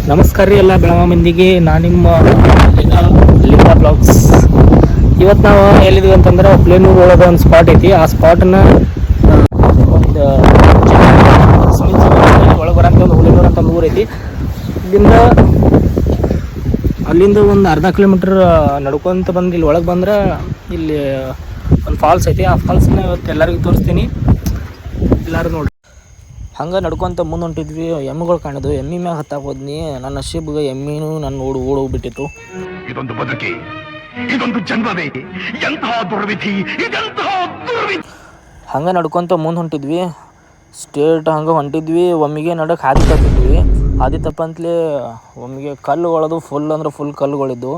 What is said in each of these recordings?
ನಮಸ್ಕಾರ ರೀ ಎಲ್ಲ ಬೆಳಗಾವಿ ಮಂದಿಗೆ. ನಾನು ನಿಮ್ಮ ಲಿಂಗ ಬ್ಲಾಗ್ಸ್. ಇವತ್ತು ನಾವು ಎಲ್ಲಿದ್ವಿ ಅಂತಂದ್ರೆ ಪ್ಲೇನೂರು ಒಳಗೆ ಒಂದು ಸ್ಪಾಟ್ ಐತಿ. ಆ ಸ್ಪಾಟನ್ನ ಒಂದು ಒಳಗೆ ಬರೋಂಥ ಒಂದು ಹುಲಿನೂರು ಅಂತ ಒಂದು ಊರು ಐತಿ. ಅಲ್ಲಿಂದ ಒಂದು ಅರ್ಧ ಕಿಲೋಮೀಟ್ರ್ ನಡ್ಕೊತ ಬಂದು ಇಲ್ಲಿ ಒಳಗೆ ಬಂದ್ರೆ ಇಲ್ಲಿ ಒಂದು ಫಾಲ್ಸ್ ಐತಿ. ಆ ಫಾಲ್ಸ್ನ ಇವತ್ತು ಎಲ್ಲರಿಗೂ ತೋರಿಸ್ತೀನಿ, ಎಲ್ಲರೂ ನೋಡಿ. ಹಂಗೆ ನಡ್ಕೊತ ಮುಂದೆ ಹೊಂಟಿದ್ವಿ. ಎಮ್ಮೆಗಳು ಕಾಣಿದ್ವು. ಎಮ್ಮೆ ಮ್ಯಾಗ ಹತ್ತಾಕ ಹೋದ್ನಿ. ನನ್ನ ಶಿಬ್ಗೆ ಎಮ್ಮಿನೂ ನನ್ನ ಓಡೋಗ್ಬಿಟ್ಟಿತ್ತು. ಇದೊಂದು ಬದುಕಿ, ಇದೊಂದು ಜನ್ಮವೇ, ಎಂತಹ ದುರ್ವಿಧಿ, ಇದೆಂತಹ ದುರ್ವಿಧಿ. ಹಂಗೆ ನಡ್ಕೊತ ಮುಂದೆ ಹೊಂಟಿದ್ವಿ. ಸ್ಟೇಟ್ ಹಂಗೆ ಹೊಂಟಿದ್ವಿ. ಒಮ್ಮಿಗೆ ನಡಕ್ಕೆ ಹಾದಿ ತಪ್ಪಿದ್ವಿ. ಹಾದಿ ತಪ್ಪಂತಲೇ ಒಮ್ಮಿಗೆ ಕಲ್ಲುಗಳದು ಫುಲ್ ಅಂದ್ರೆ ಫುಲ್ ಕಲ್ಲುಗಳಿದ್ದು.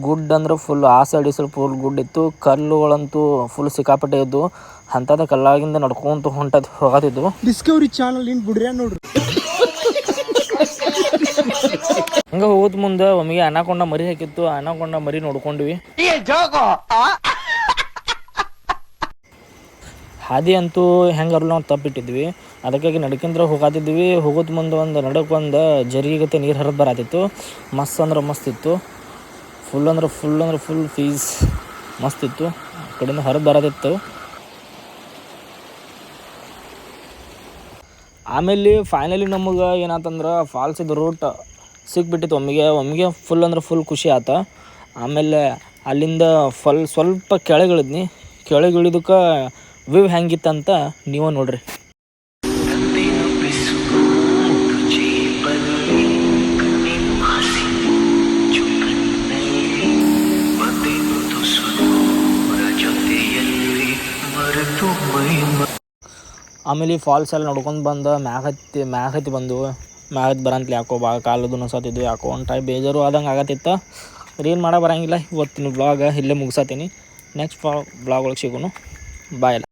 ಗುಡ್ ಅಂದ್ರೆ ಫುಲ್ ಆ ಸೈಡ್ ಈ ಸೈಡ್ ಫುಲ್ ಗುಡ್ ಇತ್ತು. ಕಲ್ಲುಗಳಂತೂ ಫುಲ್ ಸಿಕ್ಕಾಪಟ್ಟೆ ಇದ್ದು. ಅಂಥದ್ದು ಕಲ್ಲಾಗಿಂದ ನಡ್ಕೊಂತ ಹೋಗತ್ತಿದ್ವು. ಡಿಸ್ಕವರಿ ಚಾನಲ್ ಇನ್ ಬಿಡ್ರಿ ನೋಡ್ರಿ. ಹಂಗೆ ಹೋದ ಮುಂದೆ ಒಮ್ಮಿಗೆ ಅನಾಕೊಂಡ ಮರಿ ಹಾಕಿತ್ತು. ಅನಾಕೊಂಡ ಮರಿ ನೋಡ್ಕೊಂಡ್ವಿ. ಹಾದಿ ಅಂತೂ ಹೆಂಗಾರಲ್ಲ ನಾವು ತಪ್ಪಿಟ್ಟಿದ್ವಿ. ಅದಕ್ಕಾಗಿ ನಡ್ಕೊಂಡ್ರೆ ಹೋಗತ್ತಿದ್ವಿ. ಹೋಗೋದು ಮುಂದೆ ಒಂದು ನಡಕ್ಕೆ ಒಂದು ಜರಿಗತ್ತೆ ನೀರು ಹರಿದು ಬರತ್ತಿತ್ತು. ಮಸ್ತ್ ಅಂದ್ರೆ ಮಸ್ತ್ ಇತ್ತು. ಫುಲ್ ಅಂದ್ರೆ ಫುಲ್ ಫೀಸ್ ಮಸ್ತ್ ಇತ್ತು. ಆ ಕಡೆಯಿಂದ ಹರಿದು ಬರತ್ತಿತ್ತು. ಆಮೇಲೆ ಫೈನಲಿ ನಮಗೆ ಏನಾತಂದ್ರೆ ಫಾಲ್ಸಿದ ರೂಟ್ ಸಿಕ್ಬಿಟ್ಟಿತ್ತು. ಒಮ್ಮಿಗೆ ಫುಲ್ ಅಂದ್ರೆ ಫುಲ್ ಖುಷಿ ಆತ. ಆಮೇಲೆ ಅಲ್ಲಿಂದ ಸ್ವಲ್ಪ ಕೆಳಗಿಳಿದ್ನಿ. ಕೆಳಗಿಳಿದಕ್ಕೆ ವ್ಯೂ ಹೆಂಗಿತ್ತಂತ ನೀವು ನೋಡ್ರಿ. ಆಮೇಲೆ ಈ ಫಾಲ್ಸ್ ಎಲ್ಲ ನೋಡ್ಕೊಂಡು ಬಂದು ಮ್ಯಾಗ ಹತ್ತಿ ಬಂದು ಮ್ಯಾಗತ್ತು ಬರಂತಲಿ ಯಾಕೋ ಭಾಳ ಕಾಲದು ನಸತ್ತಿದ್ವು. ಯಾಕೋ ಒಂದು ಟೈಪ್ ಬೇಜಾರು ಆದಂಗೆ ಆಗತ್ತಿತ್ತು. ಏನು ಮಾಡೋ ಬರೋಂಗಿಲ್ಲ. ಇವತ್ತಿನ ವ್ಲಾಗ ಇಲ್ಲೇ ಮುಗಿಸತ್ತೀನಿ. ನೆಕ್ಸ್ಟ್ ವ್ಲಾಗ್ ಒಳಗೆ ಸಿಗೋನು. ಬಾಯ್ ಎಲ್ಲ.